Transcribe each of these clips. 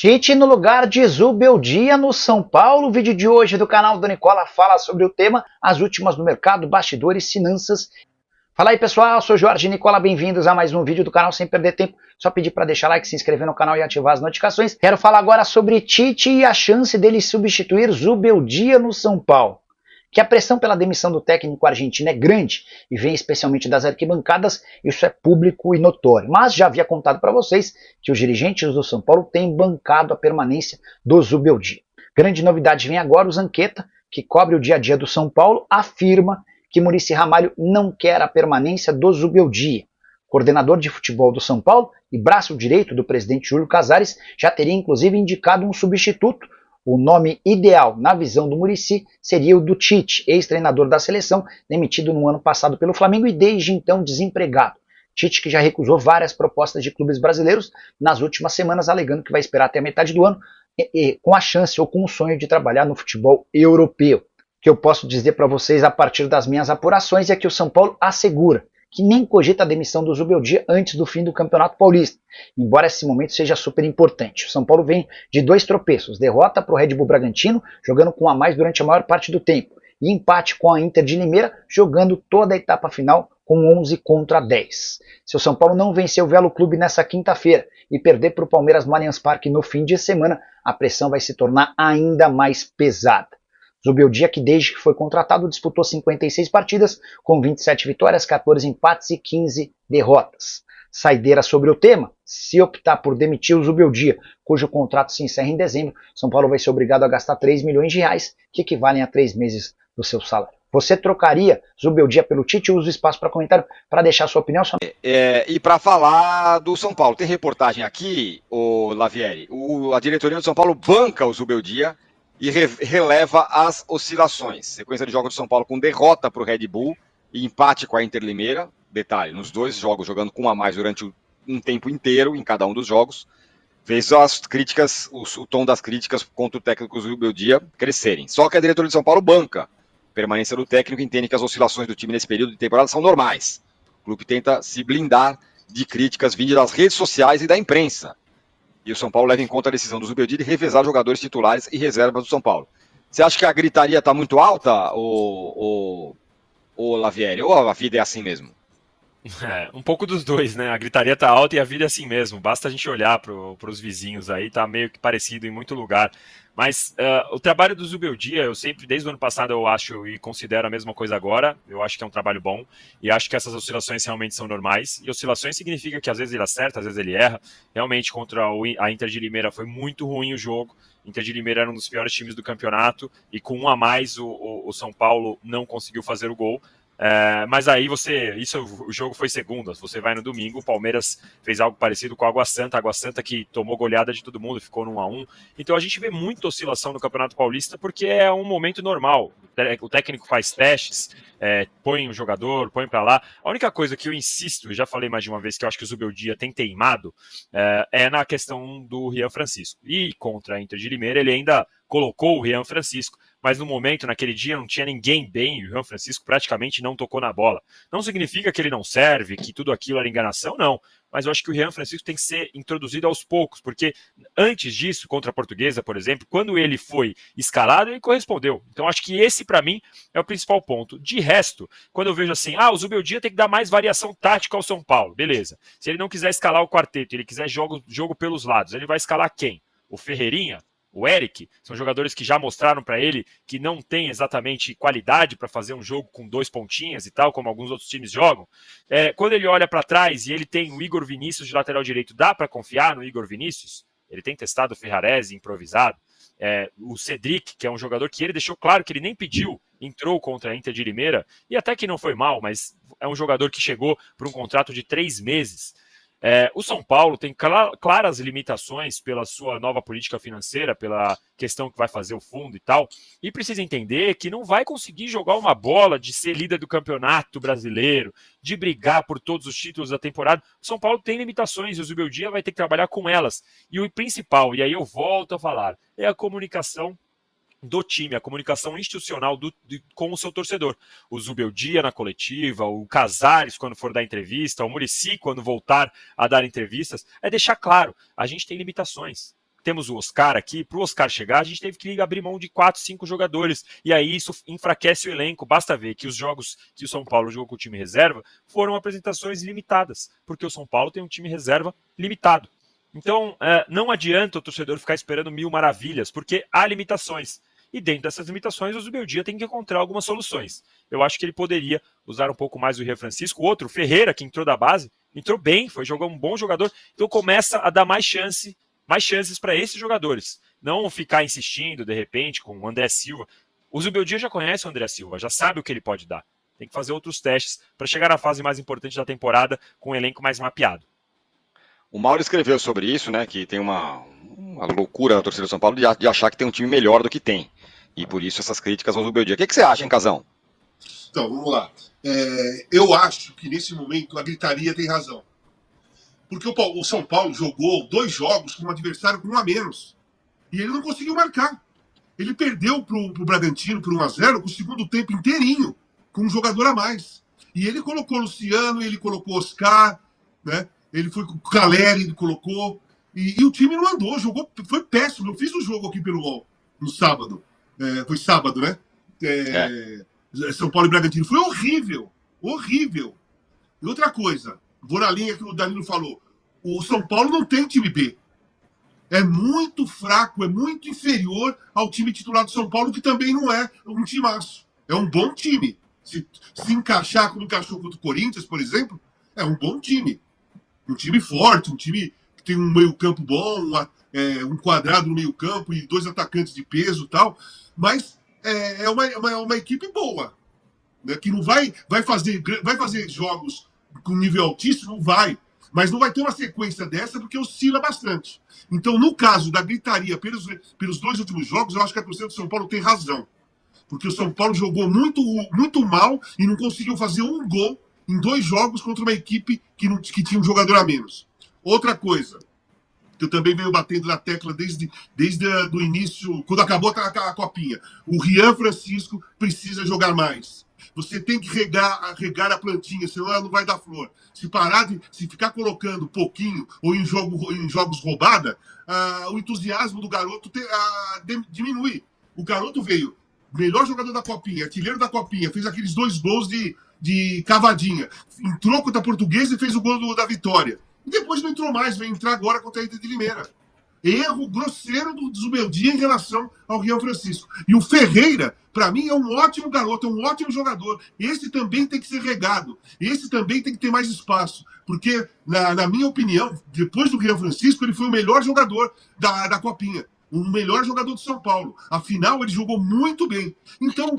Tite no lugar de Zubeldia no São Paulo. O vídeo de hoje do canal do Nicola fala sobre o tema as últimas no mercado, bastidores, finanças. Fala aí pessoal, sou Jorge Nicola, bem-vindos a mais um vídeo do canal. Sem perder tempo, só pedir para deixar like, se inscrever no canal e ativar as notificações. Quero falar agora sobre Tite e a chance dele substituir Zubeldia no São Paulo. Que a pressão pela demissão do técnico argentino é grande e vem especialmente das arquibancadas, isso é público e notório. Mas já havia contado para vocês que os dirigentes do São Paulo têm bancado a permanência do Zubeldia. Grande novidade vem agora, o Zanqueta, que cobre o dia a dia do São Paulo, afirma que Muricy Ramalho não quer a permanência do Zubeldia. Coordenador de futebol do São Paulo e braço direito do presidente Júlio Casares já teria inclusive indicado um substituto. O nome ideal, na visão do Muricy, seria o do Tite, ex-treinador da seleção, demitido no ano passado pelo Flamengo e desde então desempregado. Tite que já recusou várias propostas de clubes brasileiros nas últimas semanas, alegando que vai esperar até a metade do ano, com a chance ou com o sonho de trabalhar no futebol europeu. O que eu posso dizer para vocês a partir das minhas apurações é que o São Paulo assegura que nem cogita a demissão do Zubeldia antes do fim do Campeonato Paulista, embora esse momento seja super importante. O São Paulo vem de 2 tropeços, derrota para o Red Bull Bragantino, jogando com um a mais durante a maior parte do tempo, e empate com a Inter de Limeira, jogando toda a etapa final com 11 contra 10. Se o São Paulo não vencer o Velo Clube nessa quinta-feira e perder para o Palmeiras no Allianz Parque no fim de semana, a pressão vai se tornar ainda mais pesada. Zubeldia, que desde que foi contratado disputou 56 partidas, com 27 vitórias, 14 empates e 15 derrotas. Saideira sobre o tema: se optar por demitir o Zubeldia, cujo contrato se encerra em dezembro, São Paulo vai ser obrigado a gastar 3 milhões de reais, que equivalem a 3 meses do seu salário. Você trocaria Zubeldia pelo Tite? Usa o espaço para comentário para deixar sua opinião. E para falar do São Paulo, tem reportagem aqui, o Lavieri, a diretoria do São Paulo banca o Zubeldia e releva as oscilações. Sequência de jogos do São Paulo com derrota para o Red Bull e empate com a Inter Limeira. Detalhe, nos 2 jogos jogando com um a mais durante um tempo inteiro em cada um dos jogos, fez as críticas, o tom das críticas contra o técnico Zubeldia crescerem. Só que a diretoria de São Paulo banca a permanência do técnico, entende que as oscilações do time nesse período de temporada são normais. O clube tenta se blindar de críticas vindas das redes sociais e da imprensa. E o São Paulo leva em conta a decisão do Zubeldia de revezar jogadores titulares e reservas do São Paulo. Você acha que a gritaria está muito alta, o Lavieri? Ou a vida é assim mesmo? Um pouco dos dois, né? A gritaria tá alta e a vida é assim mesmo. Basta a gente olhar para os vizinhos aí, tá meio que parecido em muito lugar. Mas o trabalho do Zubeldia, eu sempre, desde o ano passado, eu acho e considero a mesma coisa agora. Eu acho que é um trabalho bom e acho que essas oscilações realmente são normais. E oscilações significa que às vezes ele acerta, às vezes ele erra. Realmente, contra a Inter de Limeira foi muito ruim o jogo. Inter de Limeira era um dos piores times do campeonato e com um a mais o São Paulo não conseguiu fazer o gol. Mas aí o jogo foi segunda, você vai no domingo, o Palmeiras fez algo parecido com a Água Santa que tomou goleada de todo mundo, ficou no 1-1. Então a gente vê muita oscilação no Campeonato Paulista porque é um momento normal. O técnico faz testes, põe o jogador, põe para lá. A única coisa que eu insisto, e já falei mais de uma vez, que eu acho que o Zubeldia tem teimado, é na questão do Rian Francisco. E contra a Inter de Limeira ele ainda colocou o Rian Francisco, mas no momento, naquele dia, não tinha ninguém bem, o Rian Francisco praticamente não tocou na bola. Não significa que ele não serve, que tudo aquilo era enganação, não. Mas eu acho que o Rian Francisco tem que ser introduzido aos poucos, porque antes disso, contra a Portuguesa, por exemplo, quando ele foi escalado, ele correspondeu. Então acho que esse, para mim, é o principal ponto. De resto, quando eu vejo assim, o Zubeldia tem que dar mais variação tática ao São Paulo, beleza. Se ele não quiser escalar o quarteto, ele quiser jogo pelos lados, ele vai escalar quem? O Ferreirinha? O Eric, são jogadores que já mostraram para ele que não tem exatamente qualidade para fazer um jogo com 2 pontinhas e tal, como alguns outros times jogam. Quando ele olha para trás e ele tem o Igor Vinícius de lateral direito, dá para confiar no Igor Vinícius? Ele tem testado o Ferrarese improvisado. O Cedric, que é um jogador que ele deixou claro que ele nem pediu, entrou contra a Inter de Limeira, e até que não foi mal, mas é um jogador que chegou por um contrato de 3 meses. O São Paulo tem claras limitações pela sua nova política financeira, pela questão que vai fazer o fundo e tal, e precisa entender que não vai conseguir jogar uma bola de ser líder do campeonato brasileiro, de brigar por todos os títulos da temporada. O São Paulo tem limitações e o Zubeldia vai ter que trabalhar com elas. E o principal, e aí eu volto a falar, é a comunicação do time, a comunicação institucional com o seu torcedor. O Zubeldia na coletiva, o Casares quando for dar entrevista, o Muricy quando voltar a dar entrevistas, é deixar claro, a gente tem limitações. temos o Oscar aqui, para o Oscar chegar, a gente teve que abrir mão de 4, 5 jogadores, e aí isso enfraquece o elenco. Basta ver que os jogos que o São Paulo jogou com o time reserva foram apresentações limitadas, porque o São Paulo tem um time reserva limitado. Então, não adianta o torcedor ficar esperando 1000 maravilhas, porque há limitações. E dentro dessas limitações, o Zubeldia tem que encontrar algumas soluções. Eu acho que ele poderia usar um pouco mais o Rian Francisco. O outro, o Ferreira, que entrou da base, entrou bem, jogou um bom jogador. Então começa a dar mais chances para esses jogadores. Não ficar insistindo, de repente, com o André Silva. O Zubeldia já conhece o André Silva, já sabe o que ele pode dar. Tem que fazer outros testes para chegar na fase mais importante da temporada com um elenco mais mapeado. O Mauro escreveu sobre isso, né? Que tem uma loucura na torcida do São Paulo de achar que tem um time melhor do que tem. E por isso essas críticas ao Zubeldia. O que você acha, hein, Casão? Então, vamos lá. Eu acho que nesse momento a gritaria tem razão. Porque o São Paulo jogou 2 jogos com um adversário com 1 a menos. E ele não conseguiu marcar. Ele perdeu pro Bragantino por 1-0 com o segundo tempo inteirinho, com um jogador a mais. E ele colocou Luciano, ele colocou Oscar, né? Ele foi com o Caleri, ele colocou. E o time não andou, jogou, foi péssimo. Eu fiz o jogo aqui pelo UOL no sábado. Foi sábado, né? São Paulo e Bragantino. Foi horrível. Horrível. E outra coisa, vou na linha que o Danilo falou. O São Paulo não tem time B. É muito fraco, é muito inferior ao time titular do São Paulo, que também não é um timaço. É um bom time. Se encaixar como encaixou contra o Corinthians, por exemplo, é um bom time. Um time forte, um time que tem um meio-campo bom, um quadrado no meio-campo e 2 atacantes de peso e tal. Mas é uma equipe boa. Né, que não vai fazer jogos com nível altíssimo, não vai. Mas não vai ter uma sequência dessa porque oscila bastante. Então, no caso da gritaria pelos 2 últimos jogos, eu acho que a torcida do São Paulo tem razão. Porque o São Paulo jogou muito, muito mal e não conseguiu fazer um gol em 2 jogos contra uma equipe que tinha um jogador a menos. Outra coisa, que eu também venho batendo na tecla desde o início, quando acabou a copinha. O Rian Francisco precisa jogar mais. Você tem que regar a plantinha, senão ela não vai dar flor. Se ficar colocando pouquinho ou em jogos roubada, o entusiasmo do garoto diminui. O garoto veio, melhor jogador da Copinha, artilheiro da Copinha, fez aqueles 2 gols de cavadinha. Entrou contra a Portuguesa e fez o gol da vitória. E depois não entrou mais, vai entrar agora contra a Inter de Limeira. Erro grosseiro do Zubeldia em relação ao Rian Francisco. E o Ferreira, para mim, é um ótimo garoto, é um ótimo jogador. Esse também tem que ser regado. Esse também tem que ter mais espaço. Porque, na minha opinião, depois do Rian Francisco, ele foi o melhor jogador da Copinha. O melhor jogador do São Paulo. Afinal, ele jogou muito bem. Então,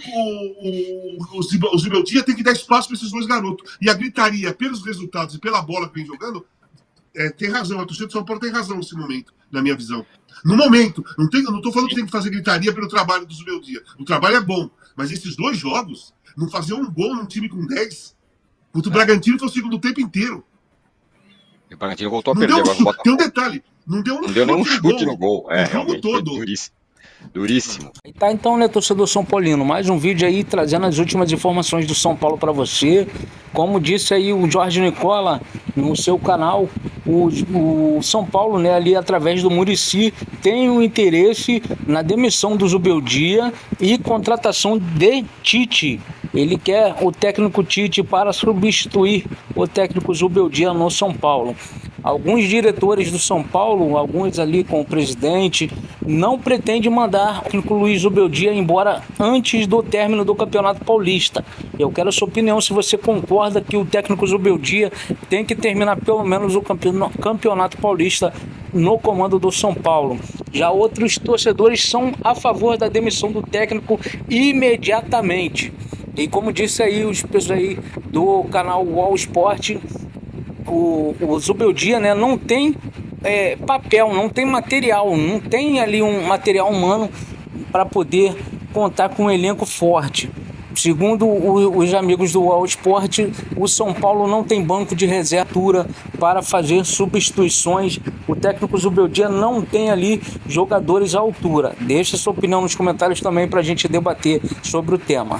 o Zubeldia tem que dar espaço para esses 2 garotos. E a gritaria, pelos resultados e pela bola que vem jogando, tem razão. A torcida do São Paulo tem razão nesse momento, na minha visão. No momento, eu não estou falando que tem que fazer gritaria pelo trabalho do Zubeldia. O trabalho é bom, mas esses 2 jogos, não fazer um gol num time com 10, contra o Bragantino foi o segundo tempo inteiro. E o Bragantino voltou a perder agora. Tem um detalhe, não deu nenhum chute no gol. O jogo todo. Duríssimo. Tá, então, né, torcedor São Paulino, mais um vídeo aí trazendo as últimas informações do São Paulo para você. Como disse aí o Jorge Nicola no seu canal, o São Paulo, né, ali através do Muricy, tem um interesse na demissão do Zubeldia e contratação de Tite. Ele quer o técnico Tite para substituir o técnico Zubeldia no São Paulo. Alguns diretores do São Paulo, alguns ali com o presidente, não pretendem mandar o técnico Luiz Zubeldia embora antes do término do Campeonato Paulista. Eu quero a sua opinião, se você concorda que o técnico Zubeldia tem que terminar pelo menos o Campeonato Paulista no comando do São Paulo. Já outros torcedores são a favor da demissão do técnico imediatamente. E como disse aí os pessoas aí do canal UOL Sport, o Zubeldia, né, não tem papel, não tem material, não tem ali um material humano para poder contar com um elenco forte. Segundo os amigos do UOL Sport, o São Paulo não tem banco de reserva para fazer substituições. O técnico Zubeldia não tem ali jogadores à altura. Deixa sua opinião nos comentários também para a gente debater sobre o tema.